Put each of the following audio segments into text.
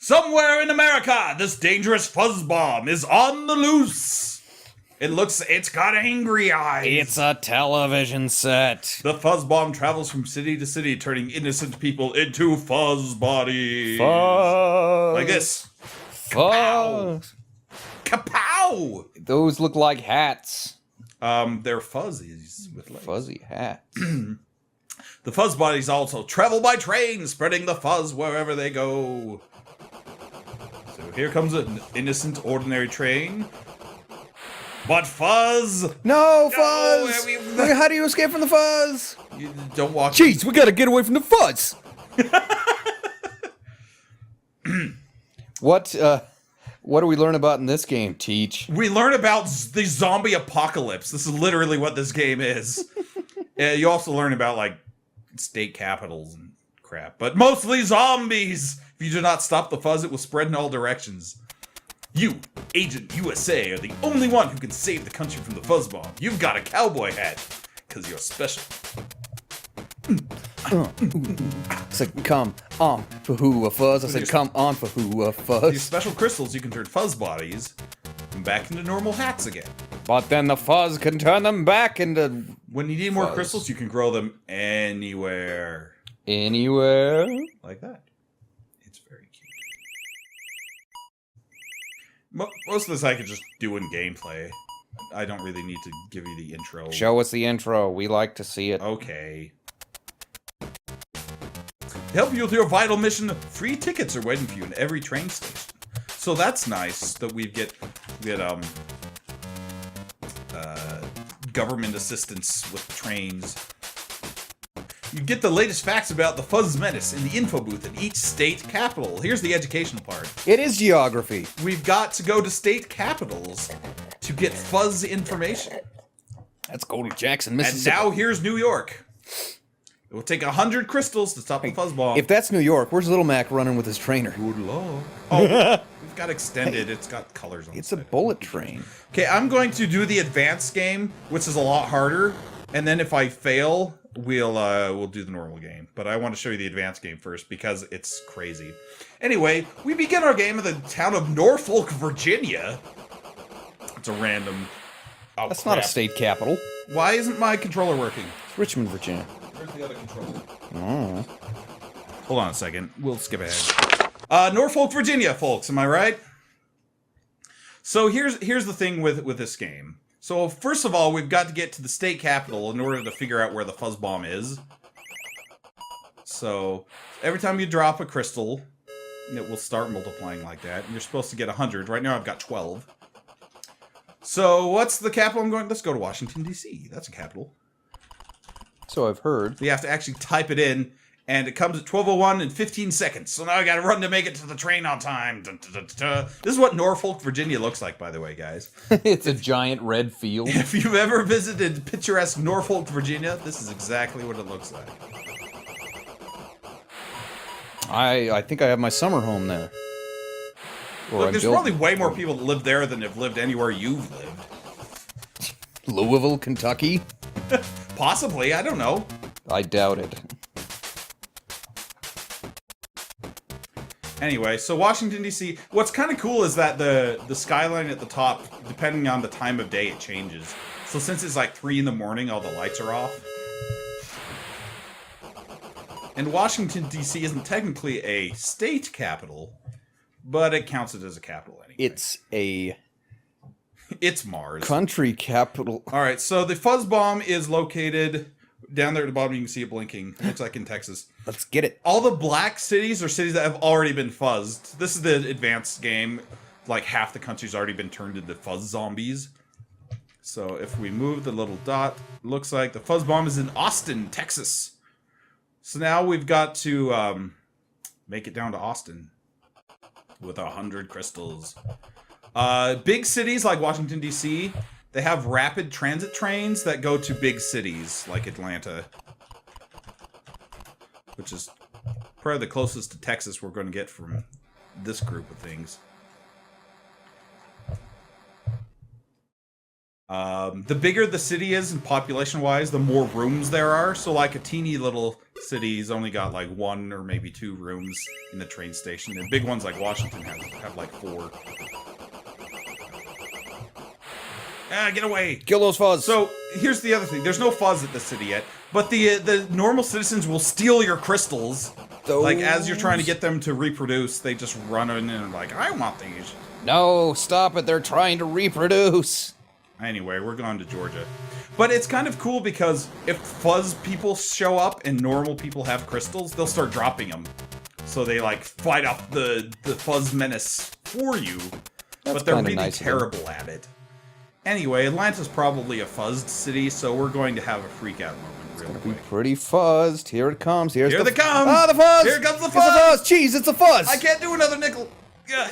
Somewhere in America, this dangerous Fuzz Bomb is on the loose. It's got angry eyes. It's a television set. The Fuzz Bomb travels from city to city, turning innocent people into fuzz bodies. Fuzz. Like this. Fuzz. Kapow! Those look like hats. They're fuzzies with legs. Fuzzy hats. The fuzz bodies also travel by train, spreading the fuzz wherever they go. So here comes an innocent, ordinary train. But fuzz! No, Fuzz! How do you escape from the Fuzz? You don't walk... Jeez, we gotta get away from the Fuzz! What do we learn about in this game, Teach? We learn about the zombie apocalypse. This is literally what this game is. You also learn about, like, state capitals and crap. But mostly zombies! If you do not stop the fuzz, it will spread in all directions. You, Agent USA, are the only one who can save the country from the fuzz bomb. You've got a cowboy hat, because you're special. It's like, come on for who a fuzz. I said, come on for who a These fuzz. special crystals, you can turn fuzz bodies back into normal hats again. But then the fuzz can turn them back into When you need more fuzz. crystals, you can grow them anywhere. Anywhere. Like that. It's very cute. Most of this I could just do in gameplay. I don't really need to give you the intro. Show us the intro. We like to see it. Okay. To help you with your vital mission, free tickets are waiting for you in every train station. So that's nice that we get government assistance with trains. You get the latest facts about the Fuzz Menace in the info booth at each state capital. Here's the educational part. It is geography. We've got to go to state capitals to get fuzz information. Let's go to Jackson, And Mississippi. now here's New York. It will take 100 crystals to stop the fuzz bomb. If that's New York, where's Little Mac running with his trainer? Good luck. Oh, we've got extended. It's got colors on it. It's a bullet train. Okay, I'm going to do the advanced game, which is a lot harder. And then if I fail, we'll do the normal game. But I want to show you the advanced game first because it's crazy. Anyway, we begin our game in the town of Norfolk, Virginia. It's a random... Oh, That's not a state capital. Why isn't my controller working? It's Richmond, Virginia. Where's the other controller? Oh. Hold on a second. We'll skip ahead. Norfolk, Virginia, folks. Am I right? So here's the thing with this game. So first of all, we've got to get to the state capital in order to figure out where the fuzz bomb is. So every time you drop a crystal, it will start multiplying like that. And you're supposed to get 100. Right now I've got 12. So what's the capital I'm going? Let's go to Washington, D.C. That's a capital. So I've heard. You have to actually type it in, and it comes at 12:01 in 15 seconds. So now I gotta run to make it to the train on time. Dun, dun, dun, dun. This is what Norfolk, Virginia looks like, by the way, guys. It's a giant red field. If you've ever visited picturesque Norfolk, Virginia, this is exactly what it looks like. I think I have my summer home there. Look, there's probably way more people that live there than have lived anywhere you've lived. Louisville, Kentucky? Possibly, I don't know. I doubt it. Anyway, so Washington, D.C. What's kind of cool is that the skyline at the top, depending on the time of day, it changes. So since it's like 3 in the morning, all the lights are off. And Washington, D.C. isn't technically a state capital, but it counts it as a capital anyway. It's Mars. Country capital. All right, so the fuzz bomb is located down there at the bottom. You can see it blinking. It looks like in Texas. Let's get it. All the black cities are cities that have already been fuzzed. This is the advanced game. Like half the country's already been turned into fuzz zombies. So if we move the little dot, it looks like the fuzz bomb is in Austin, Texas. So now we've got to make it down to Austin with 100 crystals. Big cities like Washington, D.C., they have rapid transit trains that go to big cities like Atlanta, which is probably the closest to Texas we're going to get from this group of things. The bigger the city is, and population-wise, the more rooms there are. So like a teeny little cities only got like 1 or maybe 2 rooms in the train station. And big ones like Washington have like 4. Ah, get away! Kill those fuzz. So here's the other thing: there's no fuzz at the city yet, but the normal citizens will steal your crystals. Like as you're trying to get them to reproduce, they just run in and are like, I want these. No, stop it! They're trying to reproduce. Anyway, we're going to Georgia. But it's kind of cool because if fuzz people show up and normal people have crystals, they'll start dropping them. So they like fight off the fuzz menace for you, but they're really terrible at it. Anyway, Atlanta's probably a fuzzed city, so we're going to have a freak out moment real quick. Be pretty fuzzed. Here it comes. Here they come! Ah, the fuzz! Here comes the fuzz! It's the fuzz! Jeez, it's a fuzz! I can't do another nickel. Yeah.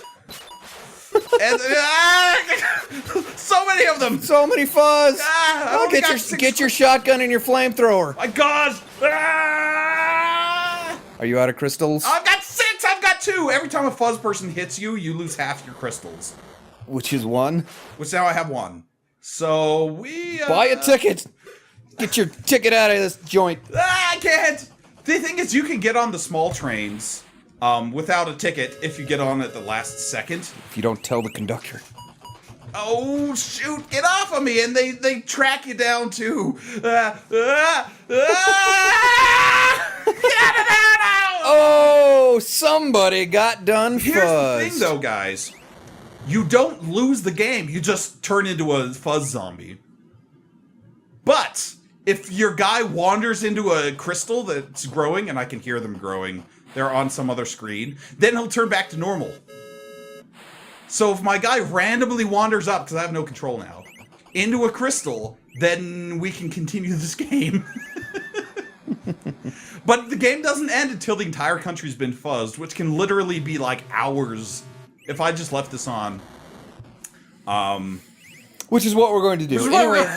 And, so many of them! So many fuzz! Oh, get your shotgun and your flamethrower. My God! Ah! Are you out of crystals? I've got 6! I've got 2! Every time a fuzz person hits you, you lose half your crystals. Which is 1? Which now I have 1. So we... Buy a ticket! Get your ticket out of this joint. I can't! The thing is, you can get on the small trains without a ticket if you get on at the last second. If you don't tell the conductor. Oh, shoot! Get off of me! And they track you down, too. Oh, somebody got done fuzzed. Here's the thing, though, guys. You don't lose the game. You just turn into a fuzz zombie. But if your guy wanders into a crystal that's growing, and I can hear them growing, they're on some other screen, then he'll turn back to normal. So if my guy randomly wanders up, because I have no control now, into a crystal, then we can continue this game. But the game doesn't end until the entire country's been fuzzed, which can literally be like hours if I just left this on. Which is what we're going to do. Anyway.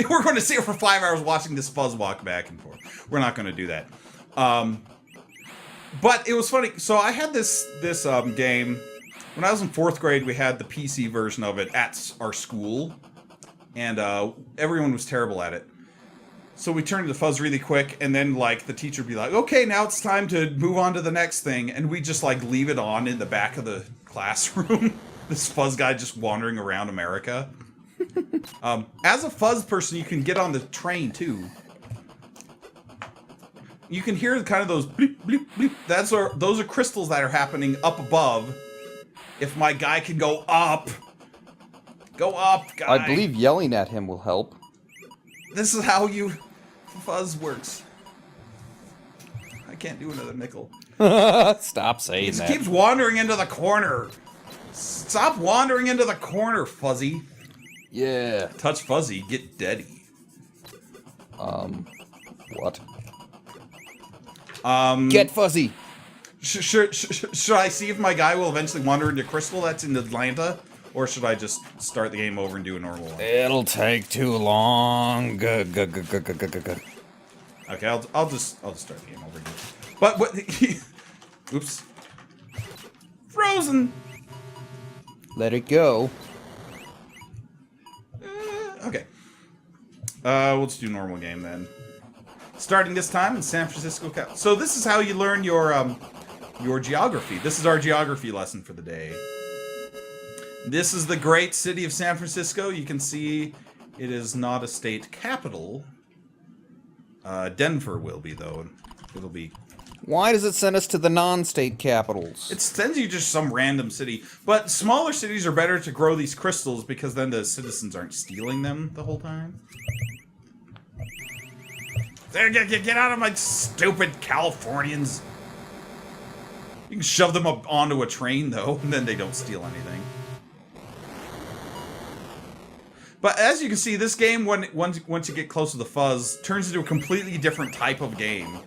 We're going to sit here for 5 hours watching this fuzz walk back and forth. We're not going to do that. But it was funny. So I had this game. When I was in 4th grade, we had the PC version of it at our school. And everyone was terrible at it. So we turned to fuzz really quick, and then like the teacher would be like, okay, now it's time to move on to the next thing. And we just like leave it on in the back of the classroom. This fuzz guy just wandering around America. As a fuzz person, you can get on the train too. You can hear kind of those bleep, bleep, bleep. Those are crystals that are happening up above. If my guy can go up, guy. I believe yelling at him will help. This is how fuzz works. I can't do another nickel. Stop saying that. He keeps wandering into the corner. Stop wandering into the corner, Fuzzy. Yeah. Touch Fuzzy, get deady. What? Get Fuzzy. Should I see if my guy will eventually wander into Crystal that's in Atlanta? Or should I just start the game over and do a normal one? It'll take too long. Good. Okay, I'll just start the game over again. But what? Oops. Frozen. Let it go. Okay. We'll just do normal game then. Starting this time in San Francisco. So this is how you learn your geography. This is our geography lesson for the day. This is the great city of San Francisco. You can see it is not a state capital. Denver will be, though. It'll be... Why does it send us to the non-state capitals? It sends you just some random city. But smaller cities are better to grow these crystals because then the citizens aren't stealing them the whole time. There, get out of my stupid Californians. You can shove them up onto a train, though, and then they don't steal anything. But as you can see, this game, once you get close to the fuzz, turns into a completely different type of game.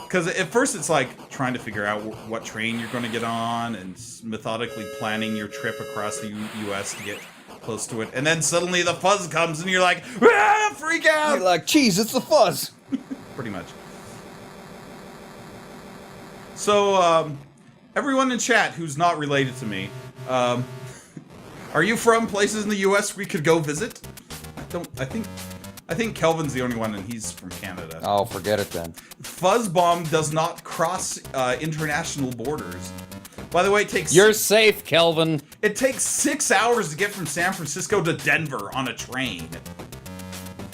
Because at first it's like trying to figure out what train you're going to get on and methodically planning your trip across the U.S. to get close to it. And then suddenly the fuzz comes and you're like, ah, freak out! You're like, geez, it's the fuzz! Pretty much. So, everyone in chat who's not related to me, are you from places in the U.S. we could go visit? I think I think Kelvin's the only one, and he's from Canada. Oh, forget it then. Fuzz Bomb does not cross international borders. By the way, it takes... You're safe, Kelvin. It takes 6 hours to get from San Francisco to Denver on a train.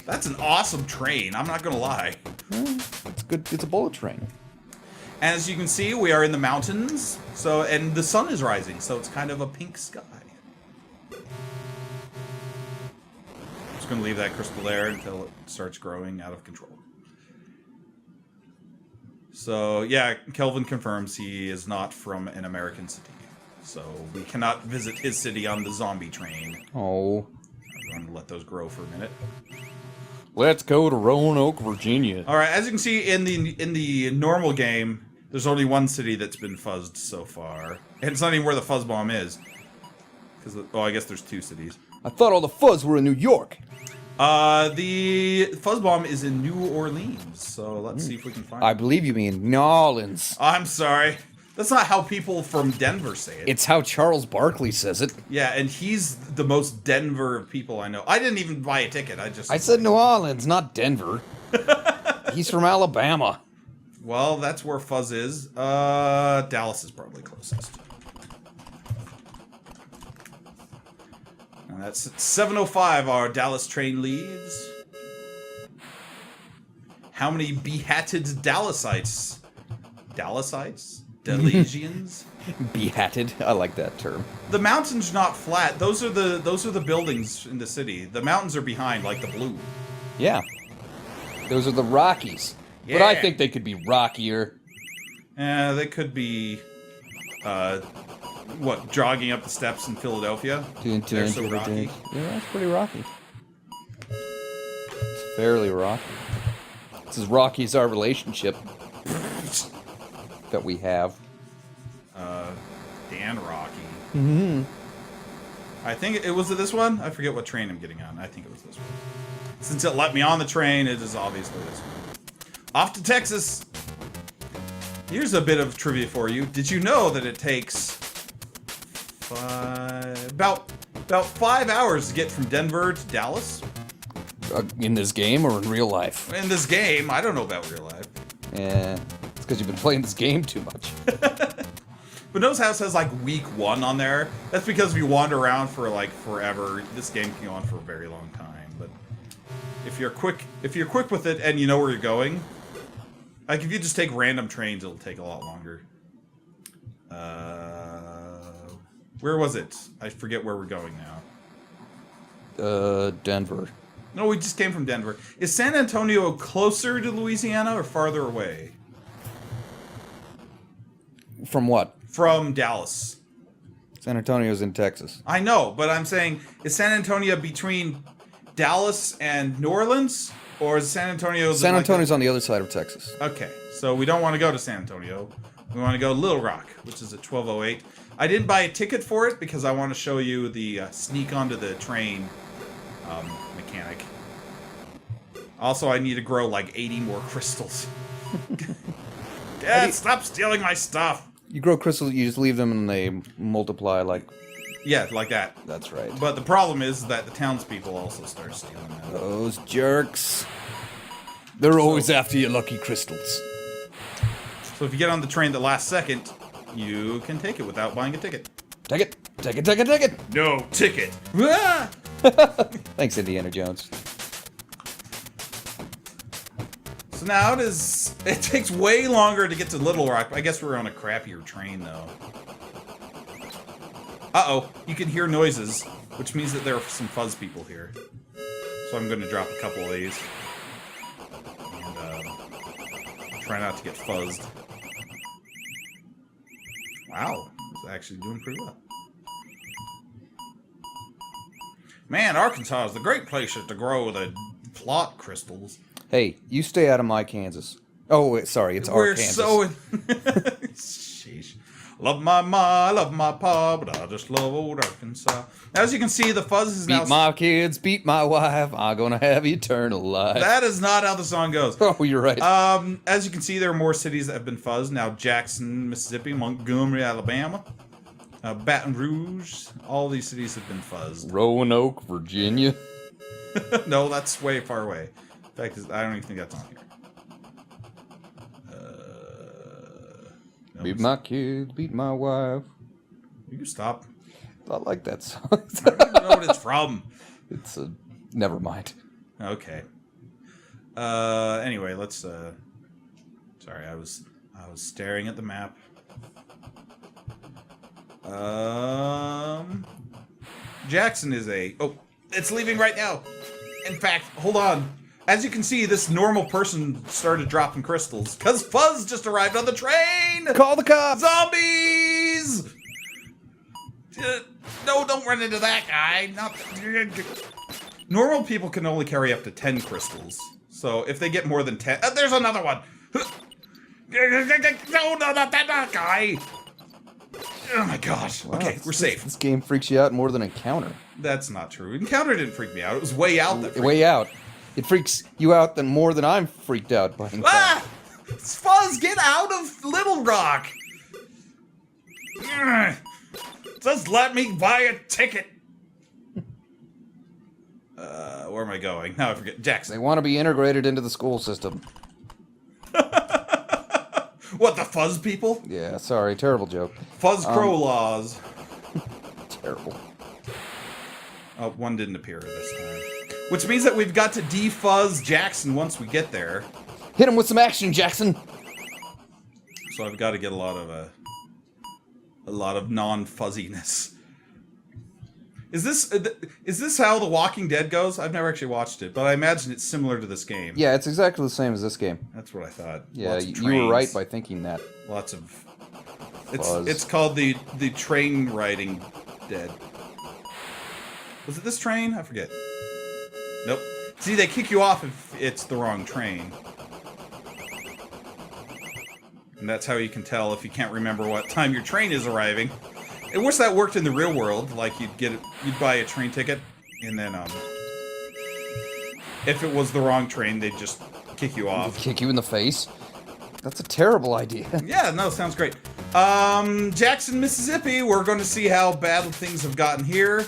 That's an awesome train, I'm not gonna lie. It's good. It's a bullet train. And as you can see, we are in the mountains, and the sun is rising, so it's kind of a pink sky. Just gonna leave that crystal there until it starts growing out of control. So yeah, Kelvin confirms he is not from an American city, so we cannot visit his city on the zombie train. Oh. I'm going to let those grow for a minute. Let's go to Roanoke, Virginia. All right, as you can see in the normal game, there's only one city that's been fuzzed so far, and it's not even where the Fuzz Bomb is. Because I guess there's 2 cities. I thought all the fuzz were in New York. The Fuzz Bomb is in New Orleans, so let's see if we can find it. I believe you mean New Orleans. I'm sorry. That's not how people from Denver say it. It's how Charles Barkley says it. Yeah, and he's the most Denver of people I know. I didn't even buy a ticket. I said New Orleans, not Denver. He's from Alabama. Well, that's where Fuzz is. Dallas is probably closest. And that's at 7:05. Our Dallas train leaves. How many behatted Dallasites? Dallasites? Delesians? Behatted. I like that term. The mountain's not flat. Those are the buildings in the city. The mountains are behind, like the blue. Yeah. Those are the Rockies. Yeah. But I think they could be rockier. They could be, jogging up the steps in Philadelphia? They're so rocky. Yeah, that's pretty rocky. It's fairly rocky. It's as rocky as our relationship that we have. Dan Rocky. Mm-hmm. I think it was this one? I forget what train I'm getting on. I think it was this one. Since it let me on the train, it is obviously this one. Off to Texas! Here's a bit of trivia for you. Did you know that it takes about 5 hours to get from Denver to Dallas? In this game or in real life? In this game, I don't know about real life. Yeah, it's because you've been playing this game too much. But No's House has like week 1 on there. That's because we wander around for like forever. This game can go on for a very long time. But if you're quick with it and you know where you're going, like if you just take random trains, it'll take a lot longer. Where was it? I forget where we're going now. Denver. No, we just came from Denver. Is San Antonio closer to Louisiana or farther away? From what? From Dallas. San Antonio's in Texas. I know, but I'm saying, is San Antonio between Dallas and New Orleans? Or is San Antonio... San Antonio's on the other side of Texas. Okay, so we don't want to go to San Antonio. We want to go to Little Rock, which is at 12:08. I didn't buy a ticket for it because I want to show you the sneak onto the train mechanic. Also, I need to grow like 80 more crystals. Dad, stop stealing my stuff! You grow crystals, you just leave them and they multiply like... Yeah, like that. That's right. But the problem is that the townspeople also start stealing them. Those jerks. They're always after your lucky crystals. So if you get on the train the last second, you can take it without buying a ticket. Take it! Take it, take it, take it! No ticket! Ah! Thanks, Indiana Jones. So now it takes way longer to get to Little Rock. I guess we're on a crappier train, though. Uh-oh, you can hear noises, which means that there are some fuzz people here. So I'm going to drop a couple of these. And try not to get fuzzed. Wow, it's actually doing pretty well. Man, Arkansas is the great place to grow the plot crystals. Hey, you stay out of my Kansas. Oh, wait, sorry, it's Arkansas. We're so... Sheesh. Love my ma, love my pa, but I just love old Arkansas. As you can see, the fuzz is now... Beat my kids, beat my wife, I'm gonna have eternal life. That is not how the song goes. Oh, you're right. As you can see, there are more cities that have been fuzzed. Now, Jackson, Mississippi, Montgomery, Alabama, Baton Rouge. All these cities have been fuzzed. Roanoke, Virginia. No, that's way far away. In fact, I don't even think that's on here. No, Beat my kids, beat my wife. You can stop. I like that song. I don't even know what it's from. It's never mind. Okay. Anyway, let's. Sorry, I was staring at the map. Jackson is a. Oh, it's leaving right now. In fact, hold on. As you can see, this normal person started dropping crystals because Fuzz just arrived on the train. Call the cops! Zombies! No, don't run into that guy. Not. Normal people can only carry up to 10 crystals. So if they get more than 10... there's another one! No, not that guy! Oh my gosh. Wow, okay, we're safe. This game freaks you out more than Encounter. That's not true. Encounter didn't freak me out. It was Way Out that freaked me out. Way Out. It freaks you out more than I'm freaked out by Encounter. Ah! Fuzz, get out of Little Rock! Just let me buy a ticket! Where am I going? Now I forget. They Jackson. want to be integrated into the school system. What, the Fuzz people? Yeah, sorry, terrible joke. Fuzz Crow laws. Terrible. Oh, one didn't appear this time. Which means that we've got to defuzz Jackson once we get there. Hit him with some action, Jackson! So I've got to get a lot of non-fuzziness. Is this how The Walking Dead goes? I've never actually watched it, but I imagine it's similar to this game. Yeah, it's exactly the same as this game. That's what I thought. Yeah, Lots of you were right by thinking that. Lots of. Fuzz. It's called the train riding dead. Was it this train? I forget. Nope. See, they kick you off if it's the wrong train. And that's how you can tell if you can't remember what time your train is arriving. I wish that worked in the real world. Like you'd buy a train ticket, and then if it was the wrong train, they'd just kick you off. Kick you in the face? That's a terrible idea. Yeah, no, sounds great. Jackson, Mississippi. We're going to see how bad things have gotten here.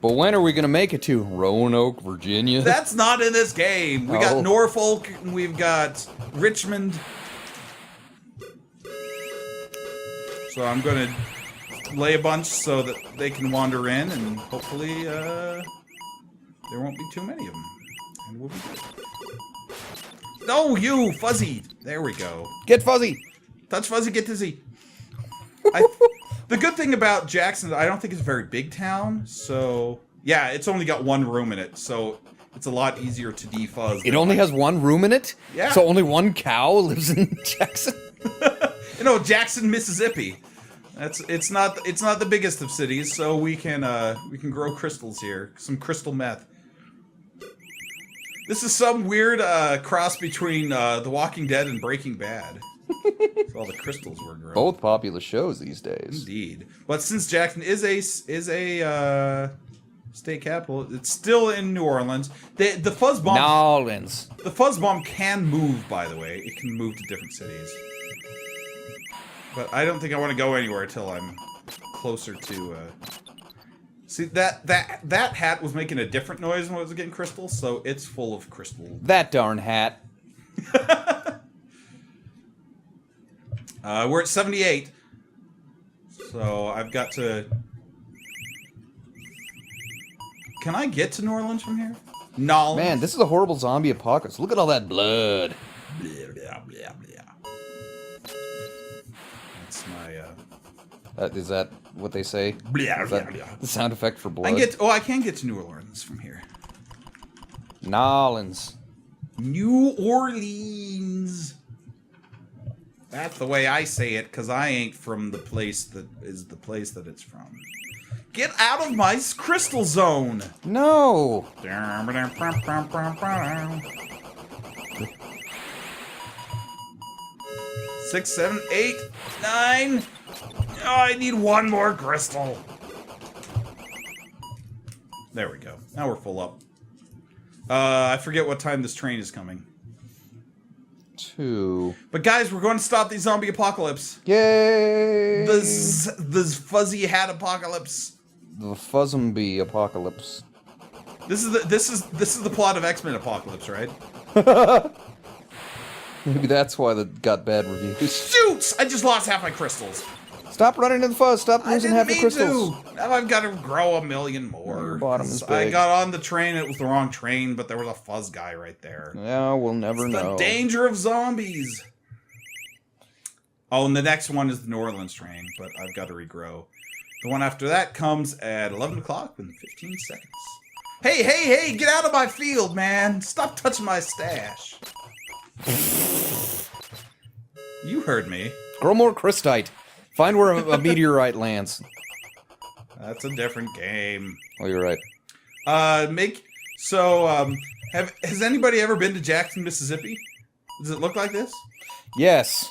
But when are we going to make it to Roanoke, Virginia? That's not in this game. We got Oh. Norfolk, and we've got Richmond. So I'm going to lay a bunch so that they can wander in, and hopefully there won't be too many of them. And we'll be good. No, you, Fuzzy. There we go. Get Fuzzy! Touch Fuzzy, get dizzy. The good thing about Jackson, I don't think it's a very big town, so yeah, it's only got one room in it, so it's a lot easier to defuzz. It only has one room in it? Yeah. So only one cow lives in Jackson? You know, Jackson, Mississippi. It's not the biggest of cities, so we can grow crystals here, some crystal meth. This is some weird cross between The Walking Dead and Breaking Bad. That's all the crystals were growing. Both popular shows these days. Indeed. But since Jackson is a state capital, it's still in New Orleans. The Fuzz Bomb. New Orleans. The Fuzz Bomb can move, by the way. It can move to different cities. But I don't think I want to go anywhere until I'm closer to. See, that hat was making a different noise when it was getting crystals, so it's full of crystal. That darn hat. We're at 78. So I've got to... Can I get to New Orleans from here? No. Man, this is a horrible zombie apocalypse. Look at all that blood. Blah, blah, blah, blah. That's my... Is that what they say? Blah, Is blah, that blah. the sound effect for blood? I can get to New Orleans from here. New Orleans. New Orleans. That's the way I say it, because I ain't from the place that is the place that it's from. Get out of my crystal zone! No! 6, 7, 8, 9. Oh, I need one more crystal. There we go. Now we're full up. I forget what time this train is coming. 2. But guys, we're going to stop the zombie apocalypse. Yay! The fuzzy hat apocalypse. the Fuzzumby apocalypse. This is the plot of X-Men Apocalypse, right? Maybe that's why that got bad reviews. Shoot! I just lost half my crystals. Stop running to the fuzz. Stop losing half your crystals. Now I've got to grow a million more. Your bottom is big. I got on the train. It was the wrong train, but there was a fuzz guy right there. Yeah, we'll never know. The danger of zombies. Oh, and the next one is the New Orleans train, but I've got to regrow. The one after that comes at 11 o'clock in 15 seconds. Hey, get out of my field, man. Stop touching my stash. You heard me. Grow more crystite. Find where a meteorite lands. That's a different game. Oh, you're right. Has anybody ever been to Jackson, Mississippi? Does it look like this? Yes.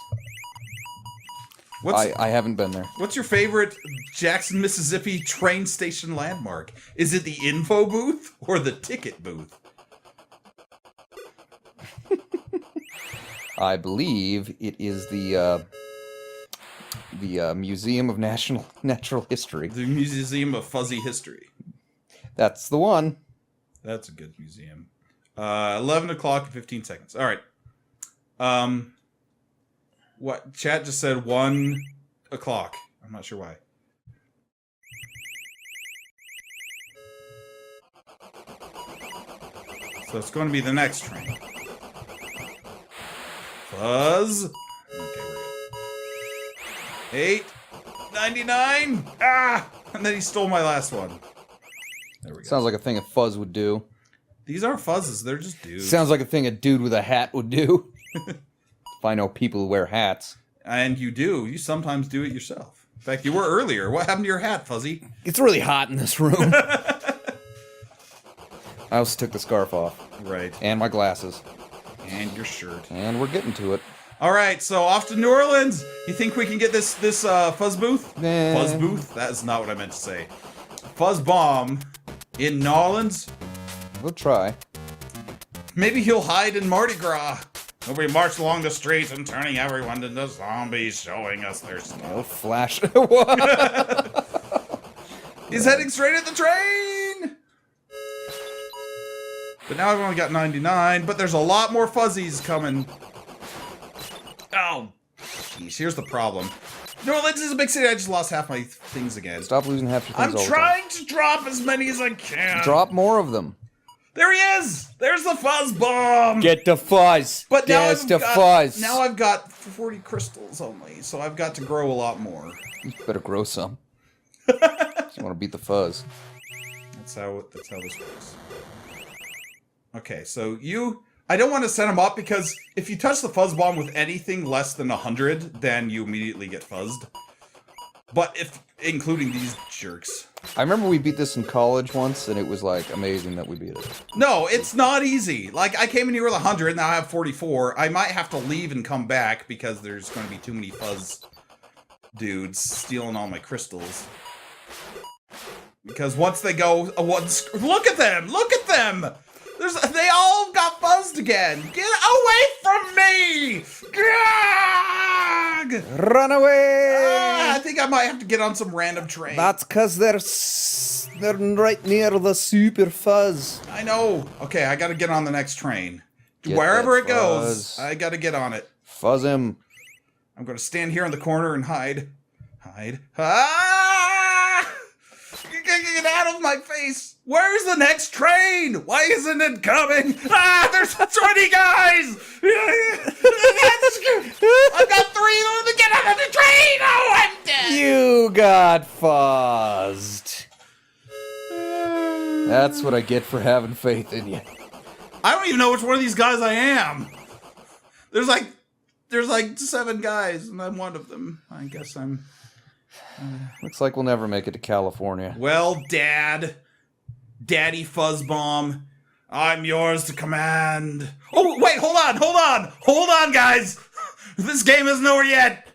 What's I haven't been there. What's your favorite Jackson, Mississippi train station landmark? Is it the info booth or the ticket booth? I believe it is the Museum of Natural History. The Museum of Fuzzy History. That's the one. That's a good museum. 11 o'clock and 15 seconds. All right. What? Chat just said 1 o'clock. I'm not sure why. So it's going to be the next train. Fuzz. Okay, we're good. 8.99. Ah! And then he stole my last one. There we go. Sounds like a thing a fuzz would do. These aren't fuzzes, they're just dudes. Sounds like a thing a dude with a hat would do. If I know people who wear hats. And you do. You sometimes do it yourself. In fact, you were earlier. What happened to your hat, Fuzzy? It's really hot in this room. I also took the scarf off. Right. And my glasses. And your shirt. And we're getting to it. All right, so off to New Orleans. You think we can get this fuzz booth? Nah. Fuzz booth? That is not what I meant to say. Fuzz Bomb in New Orleans. We'll try. Maybe he'll hide in Mardi Gras. We march along the streets and turning everyone into zombies, showing us their stuff. Oh, flash. What? He's heading straight at the train! But now I've only got 99, but there's a lot more fuzzies coming. Oh, jeez, here's the problem. New Orleans is a big city, I just lost half my things again. Stop losing half your things all I'm the time. trying to drop as many as I can. Drop more of them. There he is! There's the Fuzz Bomb! Get the fuzz! But now There's the fuzz! Now I've got 40 crystals only, so I've got to grow a lot more. You better grow some. You want to beat the fuzz. That's how this works. Okay, so I don't want to set them up because if you touch the Fuzz Bomb with anything less than 100, then you immediately get fuzzed. But including these jerks. I remember we beat this in college once, and it was, like, amazing that we beat it. No, it's not easy. Like, I came in here with 100, now I have 44. I might have to leave and come back because there's going to be too many fuzz dudes stealing all my crystals. Because once they go... look at them! Look at them! They all got fuzzed again! Get away from me! Gag! Run away! I think I might have to get on some random train. That's because they're right near the super fuzz. I know. Okay, I gotta get on the next train. Get Wherever that it goes, fuzz. I gotta get on it. Fuzz him. I'm gonna stand here in the corner and hide. Hide. Ah! Get out of my face! Where's the next train? Why isn't it coming? Ah, there's 20 guys! I've got 3 of them to get out of the train! Oh, I'm dead! You got fuzzed. That's what I get for having faith in you. I don't even know which one of these guys I am. There's like 7 guys, and I'm one of them. I guess I'm... Looks like we'll never make it to California. Well, Daddy Fuzz Bomb, I'm yours to command. Oh, wait, hold on, guys. This game isn't over yet.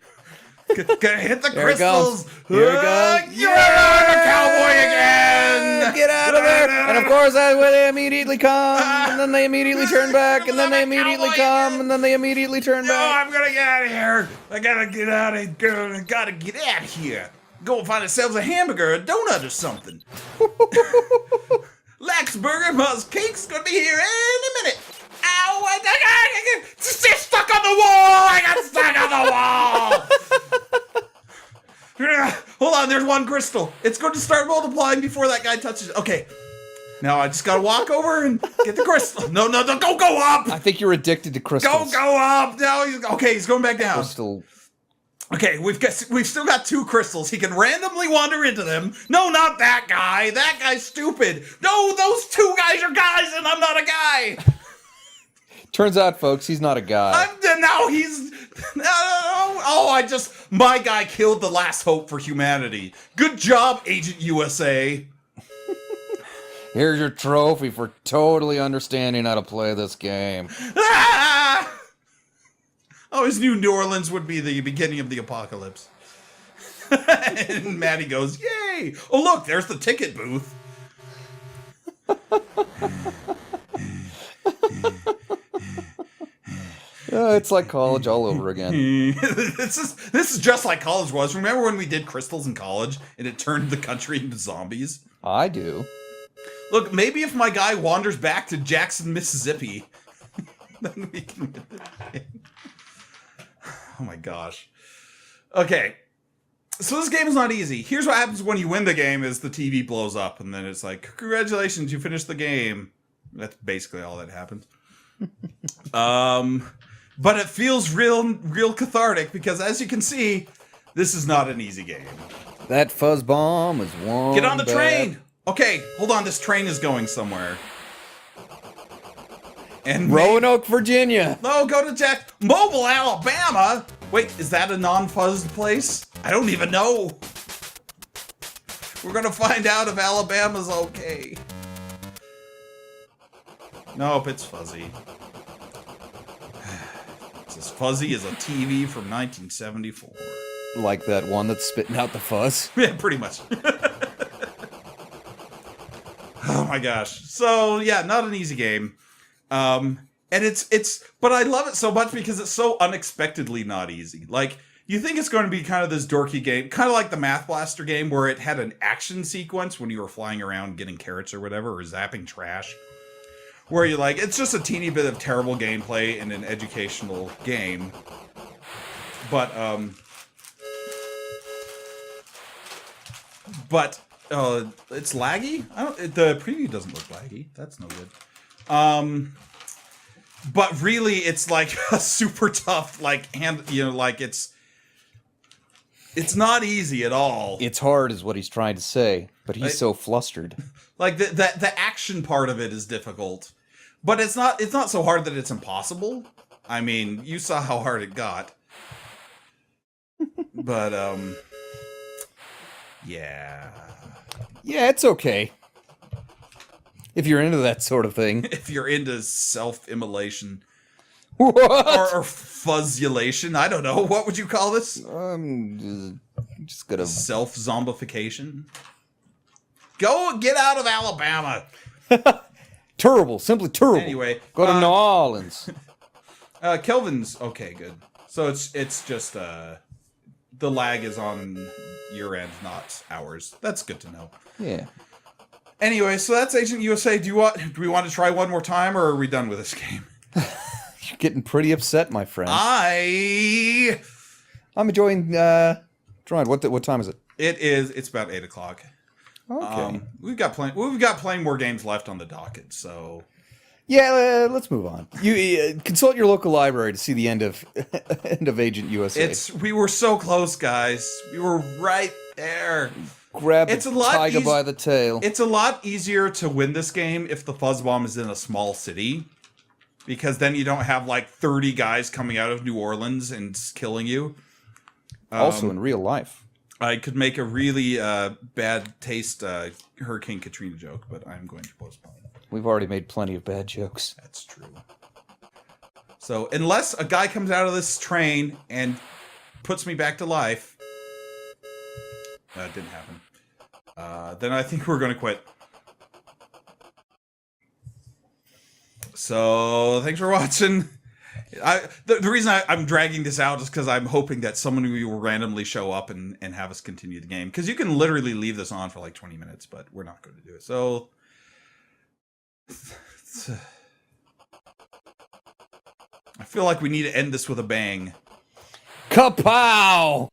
Hit the crystals. Here it goes. You're a cowboy again. Get out of there. And of course, they immediately come, and then they immediately turn back, and then they immediately come, and then they immediately turn No, back. I'm gonna get out of here. I gotta get out of here. Go and find ourselves a hamburger, a donut, or something. Laxburger Buzz Cake's gonna be here any minute. Ow! I got stuck on the wall! I got stuck on the wall! Hold on, there's one crystal. It's going to start multiplying before that guy touches it. Okay. Now I just gotta walk over and get the crystal. No, go up! I think you're addicted to crystals. Go up! Now he's going back down. Crystal. Okay, we've still got 2 crystals. He can randomly wander into them. No, not that guy. That guy's stupid. No, those 2 guys are guys, and I'm not a guy. Turns out, folks, he's not a guy. My guy killed the last hope for humanity. Good job, Agent USA. Here's your trophy for totally understanding how to play this game. Ah! I always knew New Orleans would be the beginning of the apocalypse. And Maddie goes, yay! Oh, look, there's the ticket booth. It's like college all over again. This is just like college was. Remember when we did crystals in college and it turned the country into zombies? I do. Look, maybe if my guy wanders back to Jackson, Mississippi, then we can win the game. Oh my gosh. Okay. So this game is not easy. Here's what happens when you win the game is the TV blows up and then it's like, congratulations, you finished the game. That's basically all that happens. But it feels real cathartic because as you can see, this is not an easy game. That Fuzz Bomb is one. Get on the train! Okay, hold on, this train is going somewhere. And Roanoke, Virginia. No, go to Mobile, Alabama. Wait, is that a non-fuzzed place? I don't even know. We're gonna find out if Alabama's okay. Nope, it's fuzzy. It's as fuzzy as a TV from 1974. Like that one that's spitting out the fuzz? Yeah, pretty much. Oh my gosh. So, yeah, not an easy game. And but I love it so much because it's so unexpectedly not easy. Like, you think it's going to be kind of this dorky game, kind of like the Math Blaster game where it had an action sequence when you were flying around getting carrots or whatever, or zapping trash. Where you're like, it's just a teeny bit of terrible gameplay in an educational game. But it's laggy? The preview doesn't look laggy. That's no good. But really, it's like a super tough, it's not easy at all. It's hard is what he's trying to say, but he's so flustered. Like the action part of it is difficult. But it's not so hard that it's impossible. I mean, you saw how hard it got. But yeah. Yeah, it's okay. If you're into that sort of thing. If you're into self-immolation. What? Or fuzzulation. I don't know. What would you call this? Just gonna... Self-zombification? Go get out of Alabama. Terrible. Simply terrible. Anyway. Go to New Orleans. Kelvin's... Okay, good. So it's just... the lag is on your end, not ours. That's good to know. Yeah. Anyway, so that's Agent USA. Do we want to try one more time, or are we done with this game? You're getting pretty upset, my friend. I'm enjoying. What time is it? It's about 8 o'clock. Okay. We've got plenty more games left on the docket. So yeah, let's move on. You consult your local library to see the end of Agent USA. We were so close, guys. We were right there. Grab the tiger by the tail. It's a lot easier to win this game if the Fuzz Bomb is in a small city. Because then you don't have like 30 guys coming out of New Orleans and killing you. Also in real life. I could make a really bad taste Hurricane Katrina joke, but I'm going to postpone it. We've already made plenty of bad jokes. That's true. So unless a guy comes out of this train and puts me back to life... That didn't happen. Then I think we're going to quit. So, thanks for watching. The reason I'm dragging this out is because I'm hoping that someone will randomly show up and have us continue the game. Because you can literally leave this on for like 20 minutes, but we're not going to do it. So I feel like we need to end this with a bang. Kapow!